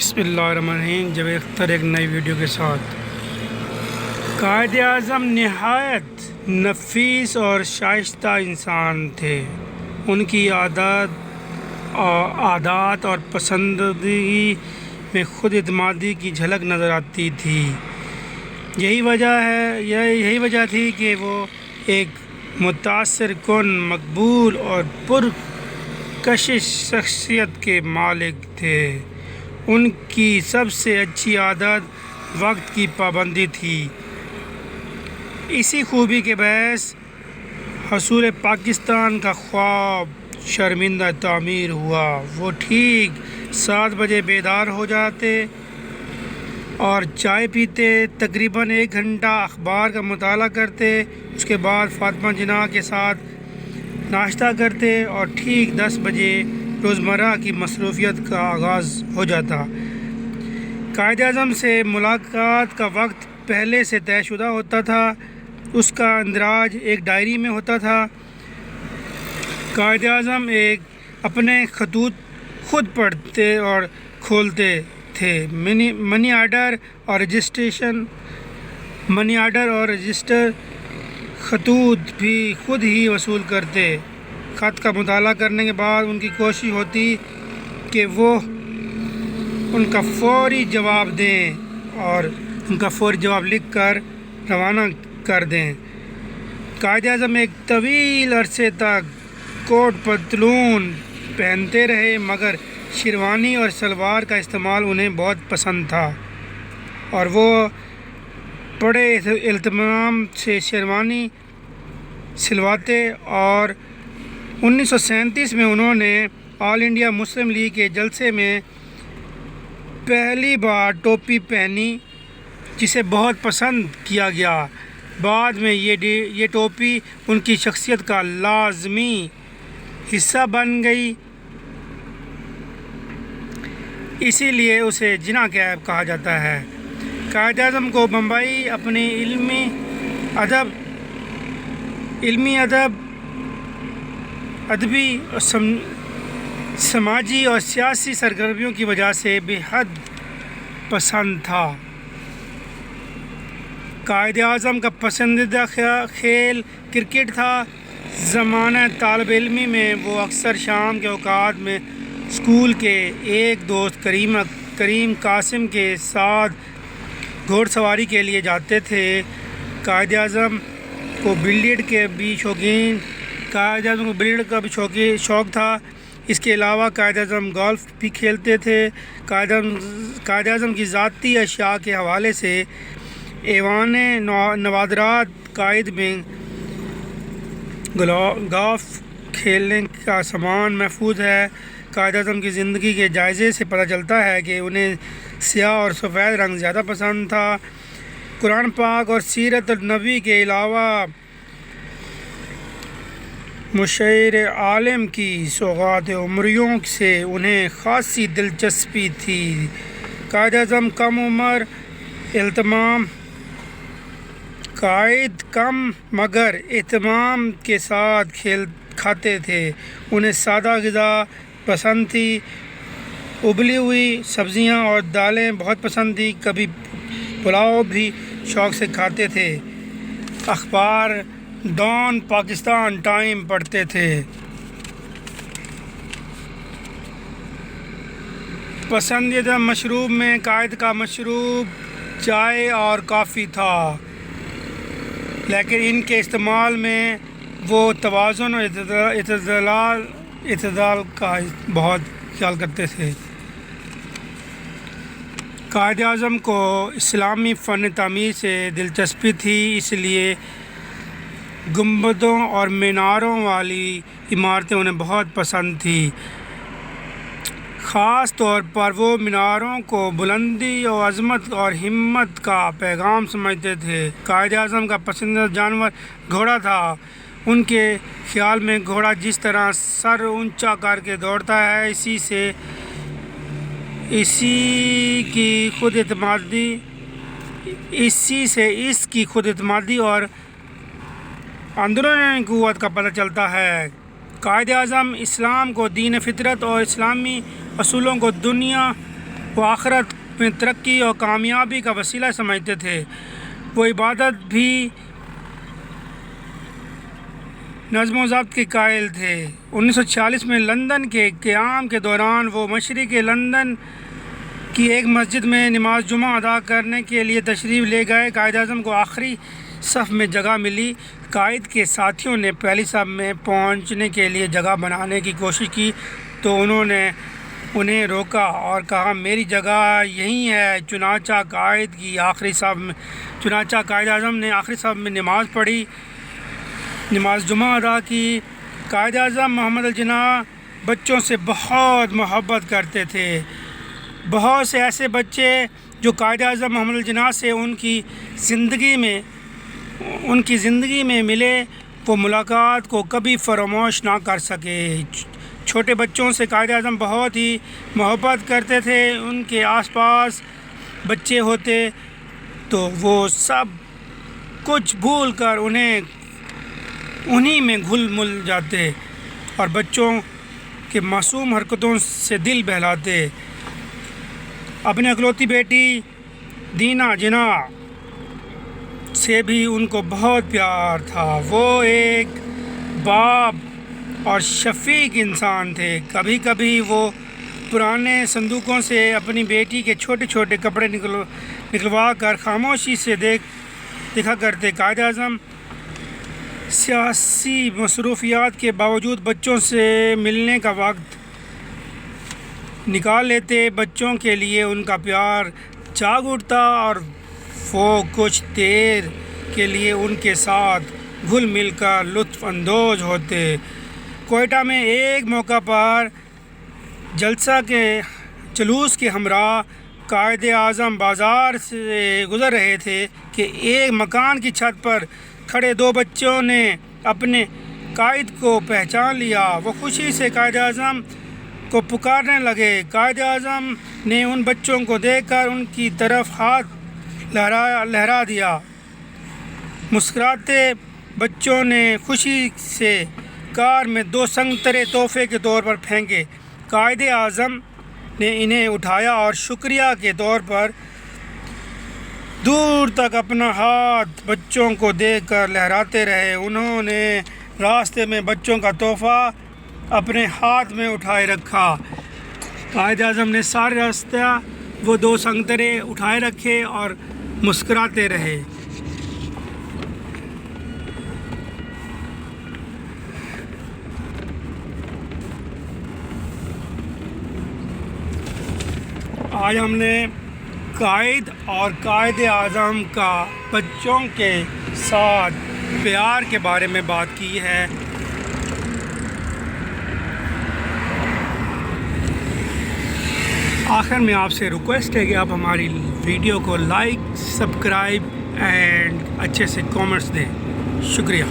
بسم اللہ الرحمن الرحیم۔ جب اختر ایک نئی ویڈیو کے ساتھ۔ قائد اعظم نہایت نفیس اور شائستہ انسان تھے۔ ان کی عادات اور پسندیدگی میں خود اعتمادی کی جھلک نظر آتی تھی۔ یہی وجہ تھی کہ وہ ایک متاثر کن، مقبول اور پرکشش شخصیت کے مالک تھے۔ ان کی سب سے اچھی عادت وقت کی پابندی تھی۔ اسی خوبی کے باعث حصول پاکستان کا خواب شرمندہ تعمیر ہوا۔ وہ ٹھیک 7 بجے بیدار ہو جاتے اور چائے پیتے، تقریباً 1 گھنٹہ اخبار کا مطالعہ کرتے، اس کے بعد فاطمہ جناح کے ساتھ ناشتہ کرتے اور ٹھیک 10 بجے روزمرہ کی مصروفیت کا آغاز ہو جاتا۔ قائد اعظم سے ملاقات کا وقت پہلے سے طے شدہ ہوتا تھا۔ اس کا اندراج ایک ڈائری میں ہوتا تھا۔ قائد اعظم اپنے خطوط خود پڑھتے اور کھولتے تھے۔ منی آرڈر اور رجسٹر خطوط بھی خود ہی وصول کرتے۔ خط کا مطالعہ کرنے کے بعد ان کی کوشش ہوتی کہ وہ ان کا فوری جواب دیں اور ان کا فوری جواب لکھ کر روانہ کر دیں۔ قائد اعظم ایک طویل عرصے تک کوٹ پتلون پہنتے رہے، مگر شیروانی اور شلوار کا استعمال انہیں بہت پسند تھا اور وہ بڑے اہتمام سے شیروانی سلواتے۔ اور 1937 میں انہوں نے آل انڈیا مسلم لیگ کے جلسے میں پہلی بار ٹوپی پہنی، جسے بہت پسند کیا گیا۔ بعد میں یہ ٹوپی ان کی شخصیت کا لازمی حصہ بن گئی، اسی لیے اسے جناح کیپ کہا جاتا ہے۔ قائد اعظم کو بمبئی اپنی ادبی، سماجی اور سیاسی سرگرمیوں کی وجہ سے بے حد پسند تھا۔ قائد اعظم کا پسندیدہ کھیل کرکٹ تھا۔ زمانہ طالب علمی میں وہ اکثر شام کے اوقات میں اسکول کے ایک دوست کریم قاسم کے ساتھ گھوڑ سواری کے لیے جاتے تھے۔ قائد اعظم کو بلیئرڈ کا بھی شوق تھا۔ اس کے علاوہ قائد اعظم گولف بھی کھیلتے تھے۔ قائد اعظم کی ذاتی اشیاء کے حوالے سے ایوان نوادرات قائد میں گولف کھیلنے کا سامان محفوظ ہے۔ قائد اعظم کی زندگی کے جائزے سے پتہ چلتا ہے کہ انہیں سیاہ اور سفید رنگ زیادہ پسند تھا۔ قرآن پاک اور سیرت النبی کے علاوہ مشاعر عالم کی سوغات عمریوں سے انہیں خاصی دلچسپی تھی۔ قائد اعظم کم عمر، قائد کم مگر اہتمام کے ساتھ کھاتے تھے۔ انہیں سادہ غذا پسند تھی۔ ابلی ہوئی سبزیاں اور دالیں بہت پسند تھیں۔ کبھی پلاؤ بھی شوق سے کھاتے تھے۔ اخبار ڈان، پاکستان ٹائم پڑھتے تھے۔ پسندیدہ مشروب میں قائد کا مشروب چائے اور کافی تھا، لیکن ان کے استعمال میں وہ توازن اور اعتدال کا بہت خیال کرتے تھے۔ قائد اعظم کو اسلامی فن تعمیر سے دلچسپی تھی، اس لیے گنبدوں اور میناروں والی عمارتیں انہیں بہت پسند تھیں۔ خاص طور پر وہ میناروں کو بلندی اور عظمت اور ہمت کا پیغام سمجھتے تھے۔ قائد اعظم کا پسندیدہ جانور گھوڑا تھا۔ ان کے خیال میں گھوڑا جس طرح سر اونچا کر کے دوڑتا ہے، اسی سے اس کی خود اعتمادی اور اندرونی قوت کا پتہ چلتا ہے۔ قائد اعظم اسلام کو دین فطرت اور اسلامی اصولوں کو وہ آخرت میں ترقی اور کامیابی کا وسیلہ سمجھتے تھے۔ وہ عبادت بھی نظم و ضبط کے قائل تھے۔ 1946 میں لندن کے قیام کے دوران وہ مشرقی لندن کی ایک مسجد میں نماز جمعہ ادا کرنے کے لیے تشریف لے گئے۔ قائد اعظم کو آخری صف میں جگہ ملی۔ قائد کے ساتھیوں نے پہلی صف میں پہنچنے کے لیے جگہ بنانے کی کوشش کی تو انہوں نے انہیں روکا اور کہا میری جگہ یہیں ہے۔ چنانچہ قائد اعظم نے آخری صف میں نماز پڑھی، نماز جمعہ ادا کی۔ قائد اعظم محمد الجناح بچوں سے بہت محبت کرتے تھے۔ بہت سے ایسے بچے جو قائد اعظم محمد الجناح سے ان کی زندگی میں ملے وہ ملاقات کو کبھی فراموش نہ کر سکے۔ چھوٹے بچوں سے قائد اعظم بہت ہی محبت کرتے تھے۔ ان کے آس پاس بچے ہوتے تو وہ سب کچھ بھول کر انہی میں گھل مل جاتے اور بچوں کے معصوم حرکتوں سے دل بہلاتے۔ اپنی اکلوتی بیٹی دینا جناح سے بھی ان کو بہت پیار تھا۔ وہ ایک باپ اور شفیق انسان تھے۔ کبھی کبھی وہ پرانے صندوقوں سے اپنی بیٹی کے چھوٹے چھوٹے کپڑے نکلوا کر خاموشی سے دیکھا کرتے۔ قائد اعظم سیاسی مصروفیات کے باوجود بچوں سے ملنے کا وقت نکال لیتے۔ بچوں کے لیے ان کا پیار جاگ اٹھتا اور وہ کچھ دیر کے لیے ان کے ساتھ گھل مل کر لطف اندوز ہوتے۔ کوئٹہ میں ایک موقع پر جلوس کے ہمراہ قائد اعظم بازار سے گزر رہے تھے کہ ایک مکان کی چھت پر کھڑے دو بچوں نے اپنے قائد کو پہچان لیا۔ وہ خوشی سے قائد اعظم کو پکارنے لگے۔ قائد اعظم نے ان بچوں کو دیکھ کر ان کی طرف ہاتھ لہرا دیا۔ مسکراتے بچوں نے خوشی سے کار میں 2 سنگترے تحفے کے طور پر پھینکے۔ قائد اعظم نے انہیں اٹھایا اور شکریہ کے طور پر دور تک اپنا ہاتھ بچوں کو دیکھ کر لہراتے رہے۔ انہوں نے راستے میں بچوں کا تحفہ اپنے ہاتھ میں اٹھائے رکھا۔ قائد اعظم نے سارے راستہ وہ 2 سنگترے اٹھائے رکھے اور مسکراتے رہے۔ آج ہم نے قائد اور قائد اعظم کا بچوں کے ساتھ پیار کے بارے میں بات کی ہے۔ آخر میں آپ سے ریکویسٹ ہے کہ آپ ہماری ویڈیو کو لائک، سبسکرائب اینڈ اچھے سے کامنٹس دیں۔ شکریہ۔